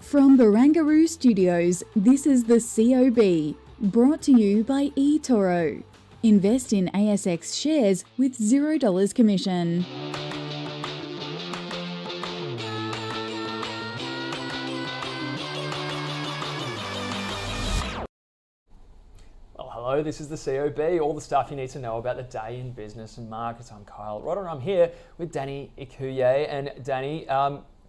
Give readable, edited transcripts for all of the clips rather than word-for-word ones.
From Barangaroo Studios, this is the COB, brought to you by eToro. Invest in ASX shares with $0 commission. Well, hello, this is the COB, all the stuff you need to know about the day in business and markets. I'm Kyle Rodder. I'm here with Danny Ikuye. And Danny,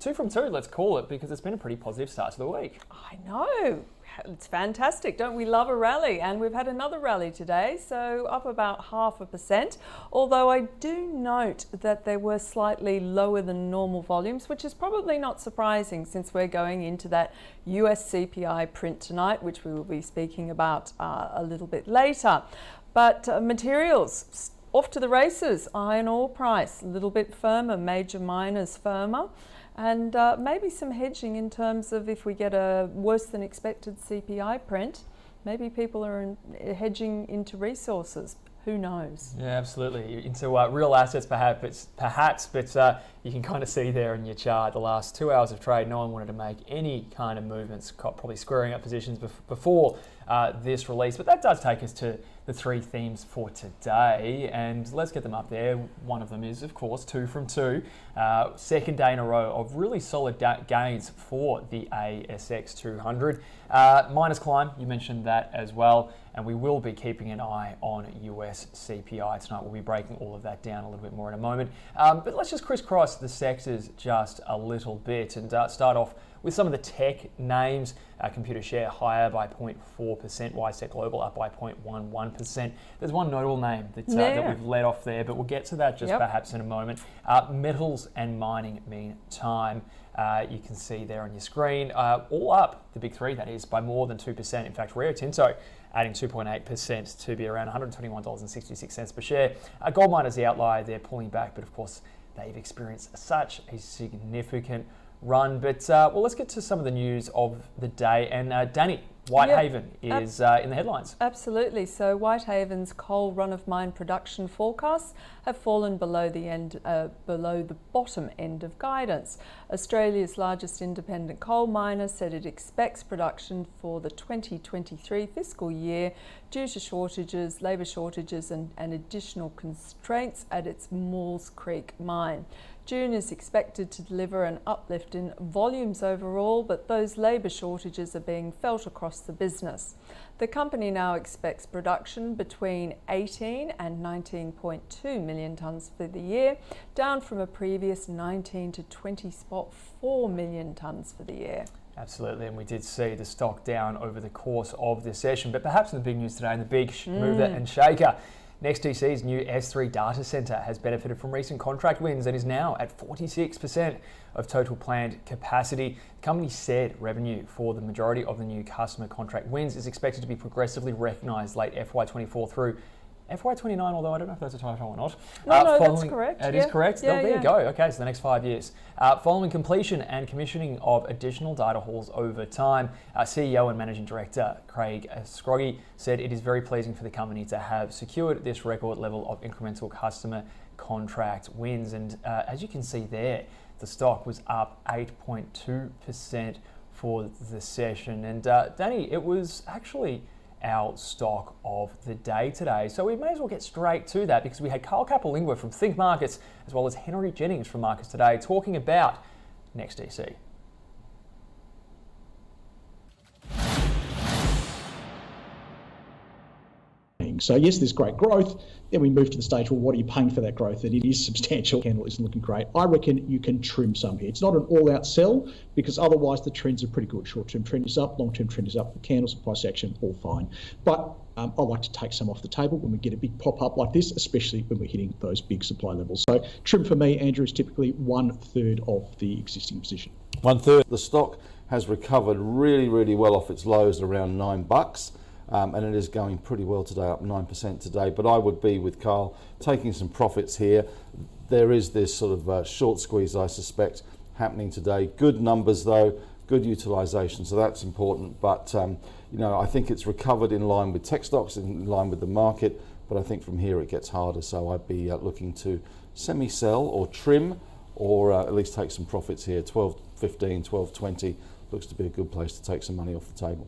2 from 2, let's call it, because it's been a pretty positive start to the week. I know. It's fantastic. Don't we love a rally? And we've had another rally today, so up about 0.5%. Although I do note that they were slightly lower than normal volumes, which is probably not surprising since we're going into that US CPI print tonight, which we will be speaking about a little bit later. But materials, off to the races. Iron ore price, a little bit firmer, major miners firmer. And maybe some hedging in terms of if we get a worse than expected CPI print, maybe people are hedging into resources. Who knows? Yeah, absolutely. Into real assets perhaps, but you can kind of see there in your chart the last 2 hours of trade, no one wanted to make any kind of movements, probably squaring up positions before this release. But that does take us to the 3 themes for today, and let's get them up there. One of them is, of course, 2 from 2. Second day in a row of really solid gains for the ASX 200. Minus climb, you mentioned that as well, and we will be keeping an eye on US CPI tonight. We'll be breaking all of that down a little bit more in a moment. But let's just crisscross the sectors just a little bit and start off with some of the tech names. Computer share higher by 0.4%, WiseTech Global up by 0.11%. There's one notable name that we've let off there, but we'll get to that just perhaps in a moment. Metals and mining meantime, you can see there on your screen, all up, the big 3 that is, by more than 2%. In fact, Rio Tinto adding 2.8% to be around $121.66 per share. Gold miners the outlier, they're pulling back, but of course they've experienced such a significant run. But well, let's get to some of the news of the day. And Danny, Whitehaven is in the headlines. Absolutely. So Whitehaven's coal run-of-mine production forecasts have fallen below the bottom end of guidance. Australia's largest independent coal miner said it expects production for the 2023 fiscal year due to shortages, labour shortages and additional constraints at its Maules Creek mine. June is expected to deliver an uplift in volumes overall, but those labour shortages are being felt across the business. The company now expects production between 18 and 19.2 million tonnes for the year, down from a previous 19 to 20.4 million tonnes for the year. Absolutely, and we did see the stock down over the course of this session, but perhaps in the big news today, and the big mover and shaker, NextDC's new S3 data centre has benefited from recent contract wins and is now at 46% of total planned capacity. The company said revenue for the majority of the new customer contract wins is expected to be progressively recognised late FY24 through FY29, although I don't know if that's a typo or not. No, that's correct. It is correct? Yeah, there you go. Okay, so the next 5 years. Following completion and commissioning of additional data halls over time, CEO and Managing Director Craig Scroggie said it is very pleasing for the company to have secured this record level of incremental customer contract wins. And as you can see there, the stock was up 8.2% for the session. And Danny, it was actually our stock of the day today. So we may as well get straight to that because we had Carl Capolingua from Think Markets as well as Henry Jennings from Markets Today talking about NextDC. So yes, there's great growth. Then we move to the stage, well, what are you paying for that growth? And it is substantial. Candle isn't looking great. I reckon you can trim some here. It's not an all-out sell because otherwise the trends are pretty good. Short-term trend is up, long-term trend is up. The candles and price action, all fine. But I like to take some off the table when we get a big pop-up like this, especially when we're hitting those big supply levels. So trim for me, Andrew, is typically 1/3 of the existing position. 1/3. The stock has recovered really, really well off its lows around $9. And it is going pretty well today, up 9% today. But I would be with Carl taking some profits here. There is this sort of short squeeze, I suspect, happening today. Good numbers though, good utilisation, so that's important. But you know, I think it's recovered in line with tech stocks, in line with the market. But I think from here it gets harder. So I'd be looking to semi-sell or trim, or at least take some profits here. 12.15, 12.20. looks to be a good place to take some money off the table.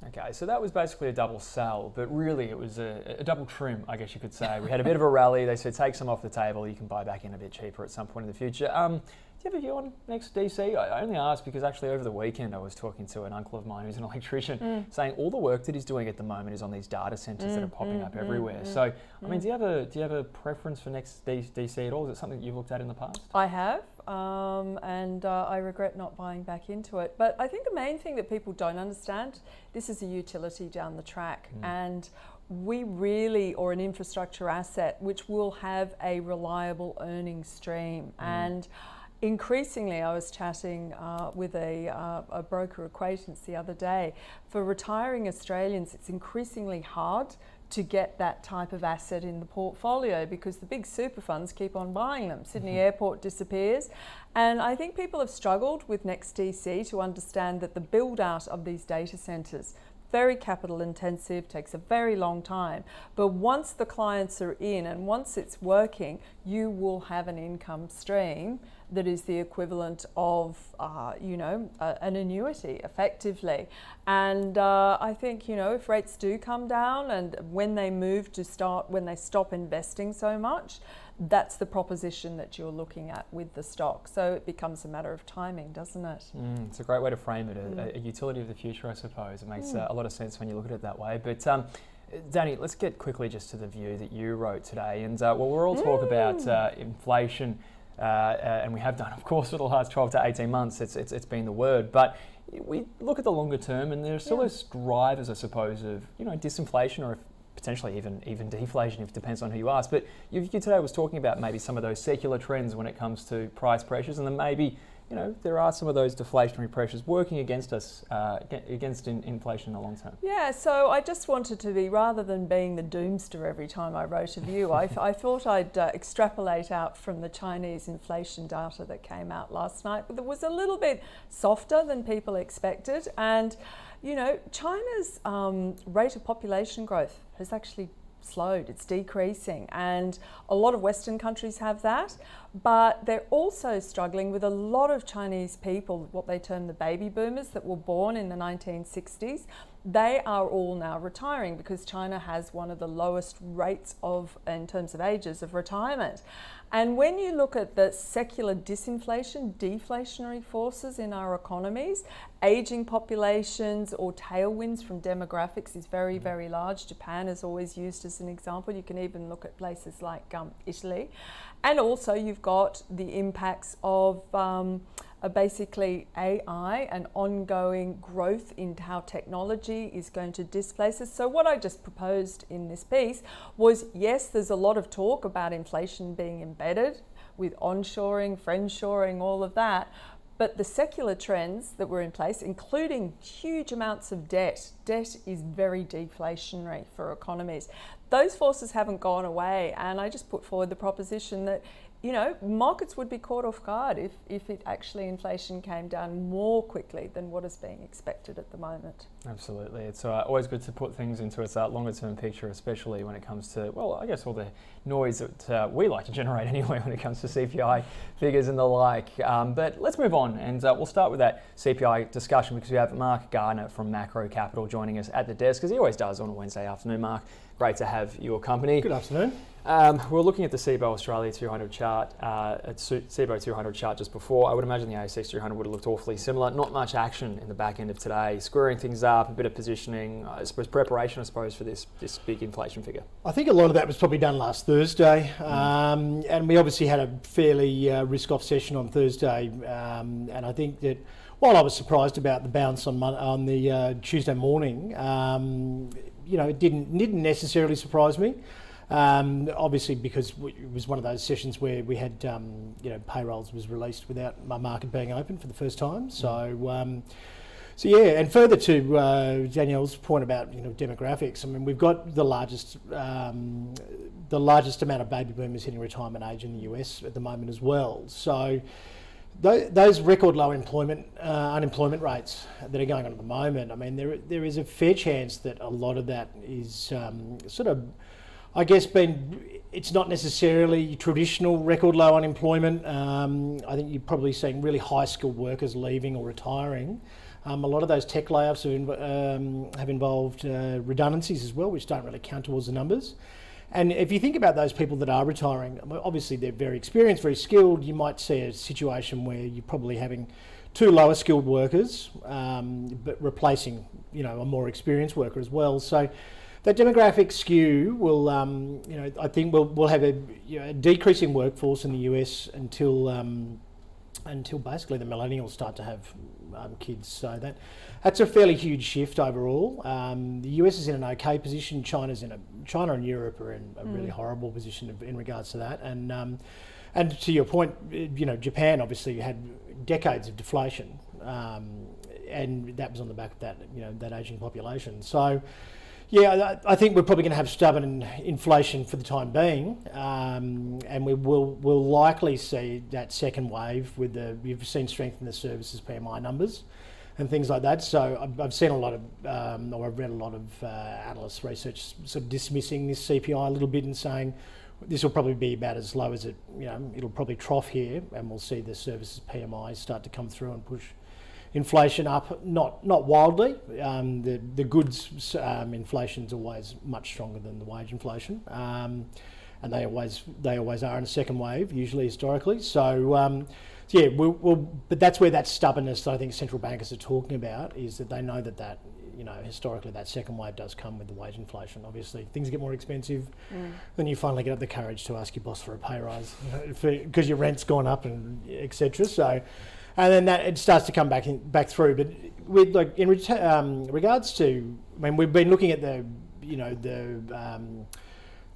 Okay, so that was basically a double sell, but really it was a double trim, I guess you could say. We had a bit of a rally. They said take some off the table. You can buy back in a bit cheaper at some point in the future. Do you have a view on NextDC? I only asked because actually over the weekend I was talking to an uncle of mine who's an electrician saying all the work that he's doing at the moment is on these data centres that are popping up everywhere. So, I mean, do you have a preference for NextDC at all? Is it something that you've looked at in the past? I have, and I regret not buying back into it. But I think the main thing that people don't understand, this is a utility down the track, and we really, or an infrastructure asset, which will have a reliable earning stream. And increasingly, I was chatting with a broker acquaintance the other day. For retiring Australians, it's increasingly hard to get that type of asset in the portfolio because the big super funds keep on buying them. Sydney Airport disappears. And I think people have struggled with NextDC to understand that the build out of these data centres, very capital intensive, takes a very long time. But once the clients are in and once it's working, you will have an income stream that is the equivalent of, an annuity effectively. And I think, if rates do come down and when they stop investing so much, that's the proposition that you're looking at with the stock. So it becomes a matter of timing, doesn't it? It's a great way to frame it, a utility of the future, I suppose. It makes a lot of sense when you look at it that way. But Danny, let's get quickly just to the view that you wrote today. And we're all talk about inflation, and we have done, of course, for the last 12 to 18 months. It's been the word. But we look at the longer term, and there's still those drivers, I suppose, of disinflation or potentially even deflation, if it depends on who you ask. But you today was talking about maybe some of those secular trends when it comes to price pressures, and then maybe there are some of those deflationary pressures working against us, against inflation in the long term. Yeah, so I just wanted to be, rather than being the doomster every time I wrote a view, I thought I'd extrapolate out from the Chinese inflation data that came out last night. It was a little bit softer than people expected, and China's rate of population growth has actually slowed. It's decreasing, and a lot of Western countries have that, but they're also struggling with a lot of Chinese people, what they term the baby boomers that were born in the 1960s. They are all now retiring because China has one of the lowest rates in terms of ages of retirement. And when you look at the secular disinflation, deflationary forces in our economies, aging populations or tailwinds from demographics is very, very large. Japan is always used as an example. You can even look at places like Italy. And also you've got the impacts of basically AI and ongoing growth in how technology is going to displace us. So what I just proposed in this piece was, yes, there's a lot of talk about inflation being embedded with onshoring, friendshoring, all of that. But the secular trends that were in place, including huge amounts of debt is very deflationary for economies. Those forces haven't gone away, and I just put forward the proposition that markets would be caught off guard if inflation came down more quickly than what is being expected at the moment. Absolutely. It's always good to put things into its longer term picture, especially when it comes to, I guess all the noise that we like to generate anyway when it comes to CPI figures and the like. But let's move on, and we'll start with that CPI discussion because we have Mark Gardner from Macro Capital joining us at the desk, as he always does on a Wednesday afternoon. Mark, great to have your company. Good afternoon. We're looking at the CBO Australia 200 chart, CBO 200 chart just before. I would imagine the ASX 200 would have looked awfully similar. Not much action in the back end of today, squaring things up, a bit of positioning, I suppose preparation, for this big inflation figure. I think a lot of that was probably done last Thursday, and we obviously had a fairly risk-off session on Thursday, and I think that while I was surprised about the bounce on the Tuesday morning, it didn't necessarily surprise me. Obviously, because it was one of those sessions where we had, payrolls was released without my market being open for the first time. So and further to Danielle's point about demographics. I mean, we've got the largest amount of baby boomers hitting retirement age in the US at the moment as well. So those record low unemployment rates that are going on at the moment. I mean, there is a fair chance that a lot of that is I guess, it's not necessarily traditional record low unemployment. I think you're probably seeing really high skilled workers leaving or retiring. A lot of those tech layoffs have involved redundancies as well, which don't really count towards the numbers. And if you think about those people that are retiring, obviously they're very experienced, very skilled. You might see a situation where you're probably having two lower skilled workers, but replacing, a more experienced worker as well. So that demographic skew will, I think we'll have a decreasing workforce in the US until basically the millennials start to have kids. So that's a fairly huge shift overall. The US is in an okay position. China and Europe are in a really horrible position in regards to that. And to your point, Japan obviously had decades of deflation, and that was on the back of that aging population. So, yeah, I think we're probably going to have stubborn inflation for the time being, and we'll likely see that second wave you've seen strength in the services PMI numbers and things like that. So I've seen a lot of, or I've read a lot of analyst research sort of dismissing this CPI a little bit and saying this will probably be about as low as it'll probably trough here, and we'll see the services PMI start to come through and push inflation up, not wildly. The goods inflation is always much stronger than the wage inflation, and they always are in a second wave, usually historically. So but that's where that stubbornness that I think central bankers are talking about is that they know that historically that second wave does come with the wage inflation. Obviously, things get more expensive, then you finally get up the courage to ask your boss for a pay rise because your rent's gone up and etc. So. And then that it starts to come back through. But with in regards to, we've been looking at the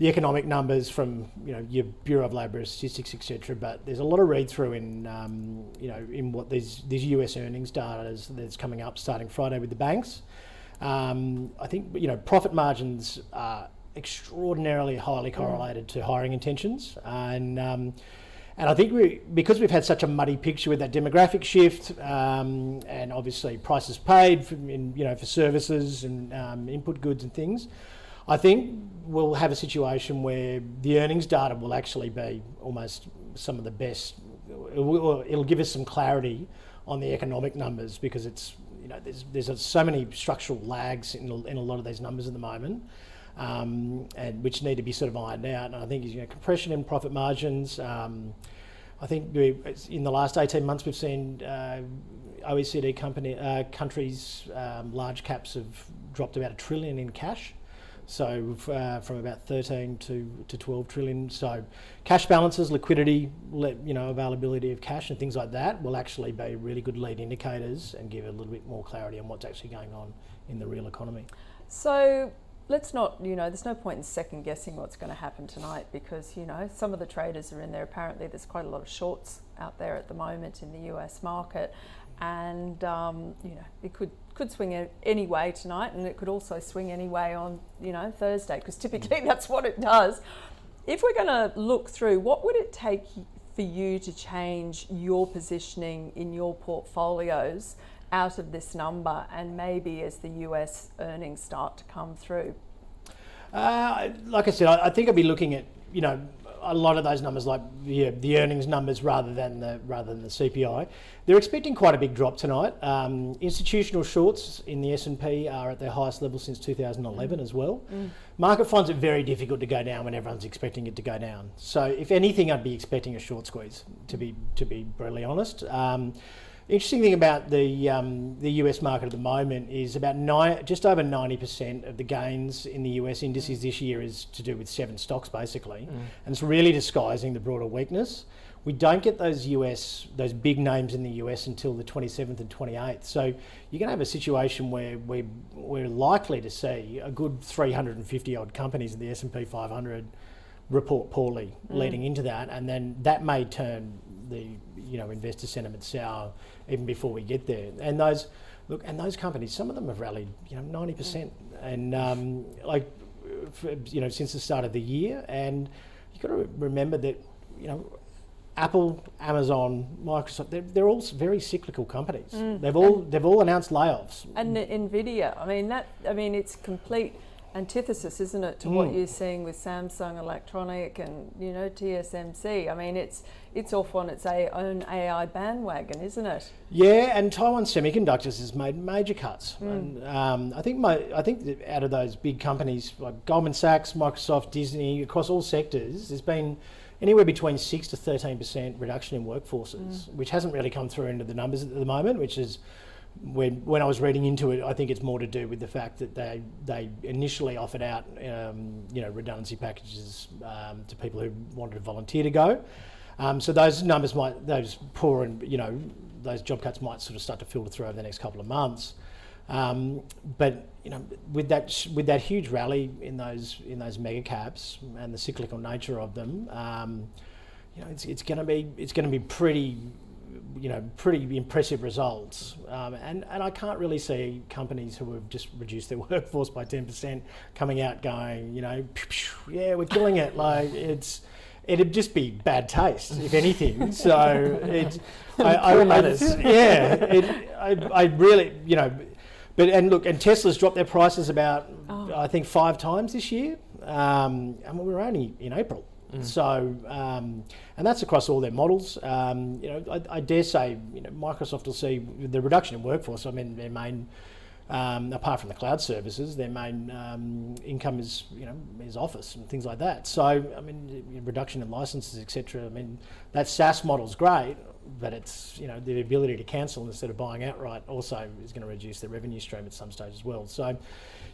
economic numbers from your Bureau of Labour Statistics, etc. But there's a lot of read through in what these US earnings data that's coming up starting Friday with the banks. I think profit margins are extraordinarily highly correlated to hiring intentions, and I think because we've had such a muddy picture with that demographic shift, and obviously prices paid for services and input goods and things, I think we'll have a situation where the earnings data will actually be almost some of the best. It'll give us some clarity on the economic numbers because it's there's so many structural lags in a lot of these numbers at the moment. And which need to be sort of ironed out. And I think compression in profit margins. I think in the last 18 months we've seen OECD countries, large caps have dropped about $1 trillion in cash. So from about 13 to 12 trillion. So cash balances, liquidity, availability of cash and things like that will actually be really good lead indicators and give a little bit more clarity on what's actually going on in the real economy. So let's not, there's no point in second guessing what's going to happen tonight because, some of the traders are in there. Apparently there's quite a lot of shorts out there at the moment in the US market. And, it could swing any way tonight, and it could also swing any way on, Thursday, because typically that's what it does. If we're going to look through, what would it take for you to change your positioning in your portfolios out of this number, and maybe as the US earnings start to come through? Like I said, I think I'd be looking at a lot of those numbers, like the earnings numbers rather than the CPI. They're expecting quite a big drop tonight. Institutional shorts in the S&P are at their highest level since 2011 as well. Market finds it very difficult to go down when everyone's expecting it to go down. So if anything, I'd be expecting a short squeeze, to be brutally honest. Interesting thing about the US market at the moment is about just over 90% of the gains in the US indices this year is to do with 7 stocks basically, and it's really disguising the broader weakness. We don't get those big names in the US until the 27th and 28th. So you're going to have a situation where we're likely to see a good 350 odd companies in the S&P 500 report poorly leading into that, and then that may turn the investor sentiment sour even before we get there. And those companies, some of them have rallied 90%, and since the start of the year. And you've got to remember that Apple, Amazon, Microsoft, they're all very cyclical companies. They've all announced layoffs. And NVIDIA, it's complete antithesis, isn't it, to what you're seeing with Samsung Electronic and, you know, TSMC. I mean, it's off on its own AI bandwagon, isn't it? Yeah, and Taiwan Semiconductors has made major cuts. And I think that out of those big companies like Goldman Sachs, Microsoft, Disney, across all sectors, there's been anywhere between 6 to 13% reduction in workforces, which hasn't really come through into the numbers at the moment, which is when I was reading into it, I think it's more to do with the fact that they initially offered out redundancy packages to people who wanted to volunteer to go. So those numbers those job cuts might sort of start to filter through over the next couple of months. But with that huge rally in those mega caps and the cyclical nature of them, it's going to be pretty impressive results. And I can't really see companies who have just reduced their workforce by 10% coming out going, yeah, we're killing it. Like it'd just be bad taste, if anything. So I really, and look, and Tesla's dropped their prices about, I think 5 times this year. And we're only in April. So, and that's across all their models. I dare say, Microsoft will see the reduction in workforce. I mean, their main, apart from the cloud services, their main income is Office and things like that. So, I mean, reduction in licenses, etc. I mean, that SaaS model's great, but it's the ability to cancel instead of buying outright also is going to reduce their revenue stream at some stage as well. So.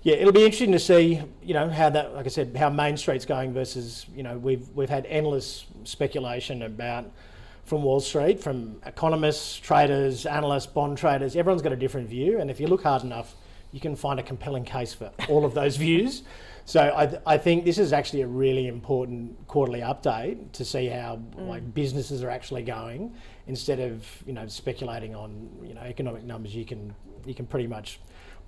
Yeah, it'll be interesting to see, how that, like I said, how Main Street's going versus, we've had endless speculation about from Wall Street, from economists, traders, analysts, bond traders. Everyone's got a different view, and if you look hard enough, you can find a compelling case for all of those views. So I think this is actually a really important quarterly update to see how businesses are actually going instead of speculating on economic numbers. You can pretty much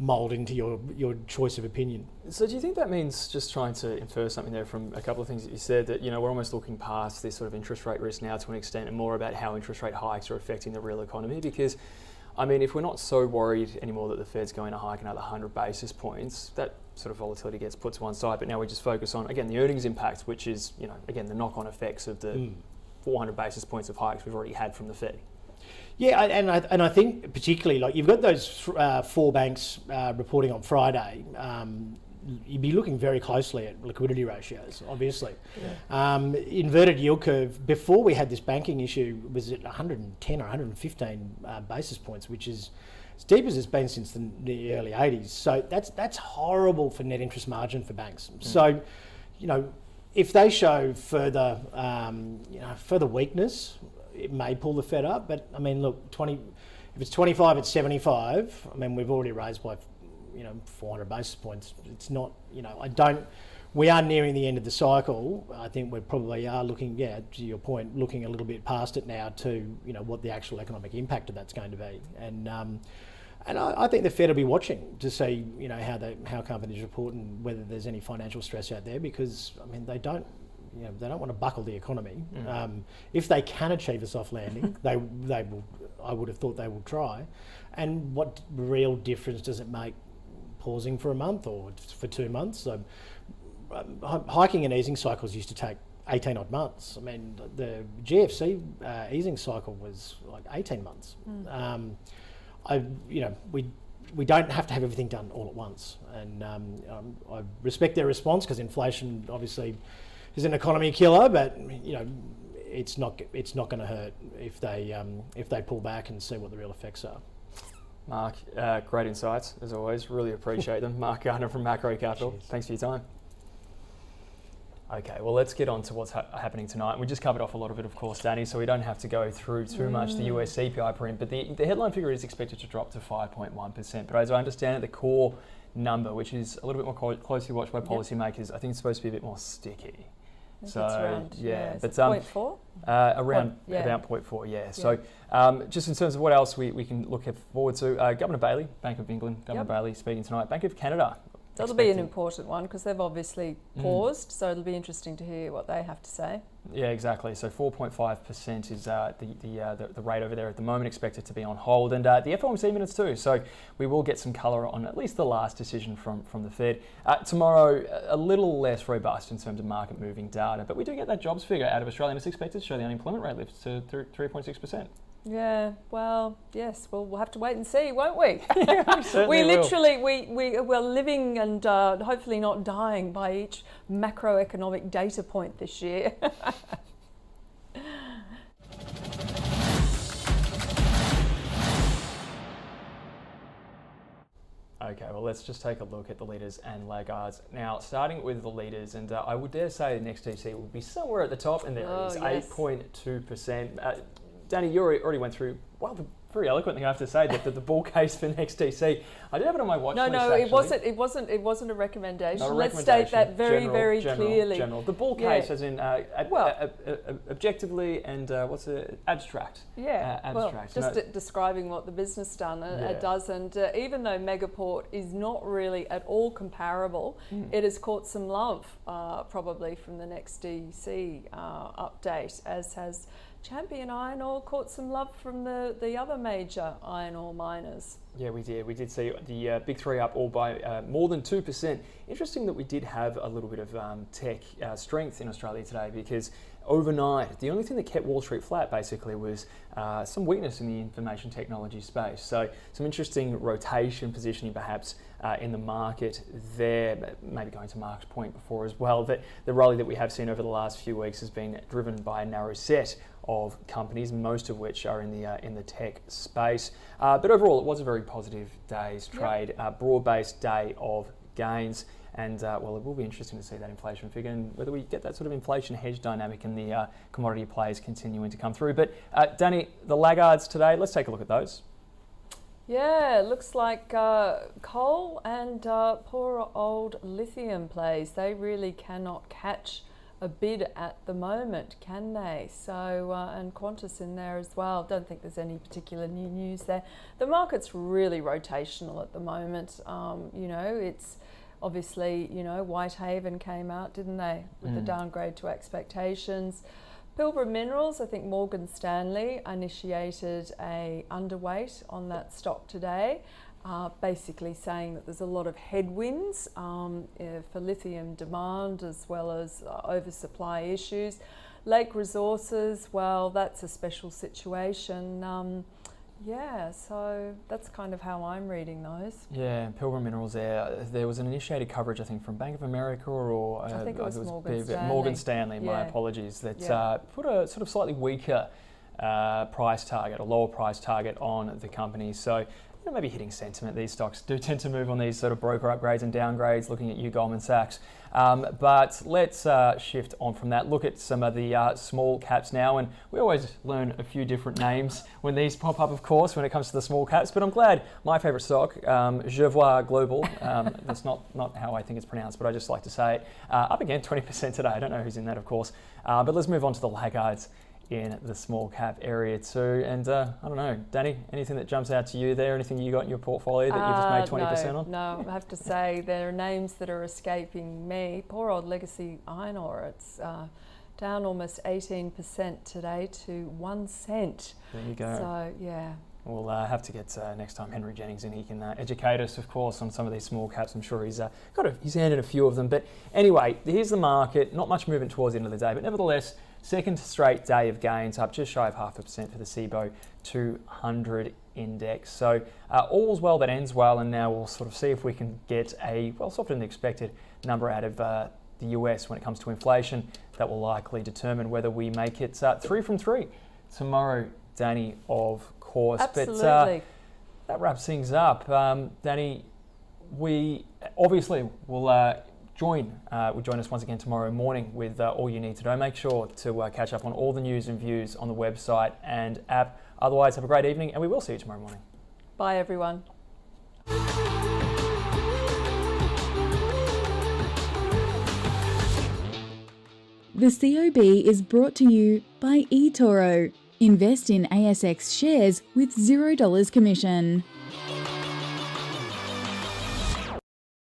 mould into your choice of opinion. So do you think that means, just trying to infer something there from a couple of things that you said, that we're almost looking past this sort of interest rate risk now to an extent, and more about how interest rate hikes are affecting the real economy? Because I mean, if we're not so worried anymore that the Fed's going to hike another 100 basis points, that sort of volatility gets put to one side. But now we just focus on, again, the earnings impact, which is, again, the knock-on effects of the 400 basis points of hikes we've already had from the Fed. Yeah, and I think particularly, like, you've got those 4 banks reporting on Friday. You'd be looking very closely at liquidity ratios, obviously. Yeah. Inverted yield curve, before we had this banking issue, was at 110 or 115 basis points, which is as deep as it's been since the early 80s. So that's horrible for net interest margin for banks. So, if they show further weakness, it may pull the Fed up. But I mean, look, if it's 25 at 75, I mean, we've already raised by 400 basis points. It's not, we are nearing the end of the cycle. I think we probably are looking, to your point, looking a little bit past it now to, what the actual economic impact of that's going to be. And I think the Fed will be watching to see, how companies report and whether there's any financial stress out there, because, I mean, they don't want to buckle the economy. If they can achieve a soft landing, they will. I would have thought they will try. And what real difference does it make pausing for a month or for 2 months? So, hiking and easing cycles used to take 18 odd months. I mean, the GFC easing cycle was like 18 months. We don't have to have everything done all at once. And I respect their response, because inflation obviously is an economy killer, but it's not going to hurt if they pull back and see what the real effects are. Mark, great insights as always. Really appreciate them. Mark Gardner from Macro Capital. Cheers. Thanks for your time. Okay, well, let's get on to what's happening tonight. We just covered off a lot of it, of course, Danny, so we don't have to go through too much the US CPI print, but the headline figure is expected to drop to 5.1%. But as I understand it, the core number, which is a little bit more closely watched by policymakers, I think it's supposed to be a bit more sticky. So around, but 0.4? Around about 0.4, yeah. So just in terms of what else we can look forward to, Governor Bailey, Bank of England, Governor Bailey speaking tonight. Bank of Canada, That'll be an important one because they've obviously paused, so it'll be interesting to hear what they have to say. Yeah, exactly. So 4.5% is the rate over there at the moment, expected to be on hold, and the FOMC minutes too. So we will get some colour on at least the last decision from the Fed. Tomorrow, a little less robust in terms of market moving data, but we do get that jobs figure out of Australia, and it's expected to show the unemployment rate lifts to 3.6%. Yeah, well, yes, we'll have to wait and see, won't we? We literally, we're living and hopefully not dying by each macroeconomic data point this year. Okay, well, let's just take a look at the leaders and laggards. Now, starting with the leaders, and I would dare say the NextDC would be somewhere at the top, and there it is, 8.2%. Danny, you already went through, well, very eloquently, I have to say, that the bull case for NextDC. I did have it on my watch list. No, actually. it wasn't a recommendation. Not a Let's recommendation. state that very clearly. General. The bull case, as in objectively and what's it? Abstract. Yeah, abstract. Well, just describing what the business does, and even though Megaport is not really at all comparable, it has caught some love probably from the NextDC update, as has Champion Iron Ore caught some love from the other major iron ore miners. Yeah, we did. We did see the big three up all by more than 2%. Interesting that we did have a little bit of tech strength in Australia today, because overnight, the only thing that kept Wall Street flat basically was some weakness in the information technology space. So some interesting rotation positioning perhaps in the market there, maybe going to Mark's point before as well, that the rally that we have seen over the last few weeks has been driven by a narrow set of companies, most of which are in the tech space. But overall, it was a very positive day's trade, broad-based day of gains. And well, it will be interesting to see that inflation figure and whether we get that sort of inflation hedge dynamic and the commodity plays continuing to come through. But Danny, the laggards today, let's take a look at those. Yeah, it looks like coal and poor old lithium plays. They really cannot catch a bid at the moment, can they? So, and Qantas in there as well. Don't think there's any particular new news there. The market's really rotational at the moment. You know, it's obviously, you know, Whitehaven came out, didn't they, with the downgrade to expectations. Pilbara Minerals, I think Morgan Stanley initiated a underweight on that stock today, basically saying that there's a lot of headwinds for lithium demand as well as oversupply issues. Lake Resources, well, that's a special situation. Yeah, so that's kind of how I'm reading those. Yeah, Pilbara Minerals there was an initiated coverage, I think, from Bank of America or I think it was Morgan Stanley. Morgan Stanley, my apologies, that put a sort of slightly weaker price target, a lower price target on the company. So maybe hitting sentiment. These stocks do tend to move on these sort of broker upgrades and downgrades, looking at you, Goldman Sachs. But let's shift on from that, look at some of the small caps now. And we always learn a few different names when these pop up, of course, when it comes to the small caps. But I'm glad my favourite stock, Jervois Global, that's not how I think it's pronounced, but I just like to say it, up again 20% today. I don't know who's in that, of course. But let's move on to the laggards in the small cap area too. And I don't know, Danny, anything that jumps out to you there? Anything you got in your portfolio that you've just made 20% on? No, I have to say there are names that are escaping me. Poor old legacy iron ore, it's down almost 18% today to 1 cent. There you go. So, yeah. We'll have to get next time Henry Jennings in. He can educate us, of course, on some of these small caps. I'm sure he's got his hand in a few of them. But anyway, here's the market. Not much movement towards the end of the day, but nevertheless, second straight day of gains, up just shy of 0.5% for the SIBO 200 index. So all's well that ends well, and now we'll sort of see if we can get a softer than expected number out of the US when it comes to inflation. That will likely determine whether we make it 3 from 3 tomorrow, Danny, of course. Absolutely. But that wraps things up. Danny, we obviously will join us once again tomorrow morning with all you need to know. Make sure to catch up on all the news and views on the website and app. Otherwise, have a great evening, and we will see you tomorrow morning. Bye, everyone. The COB is brought to you by eToro. Invest in ASX shares with $0 commission.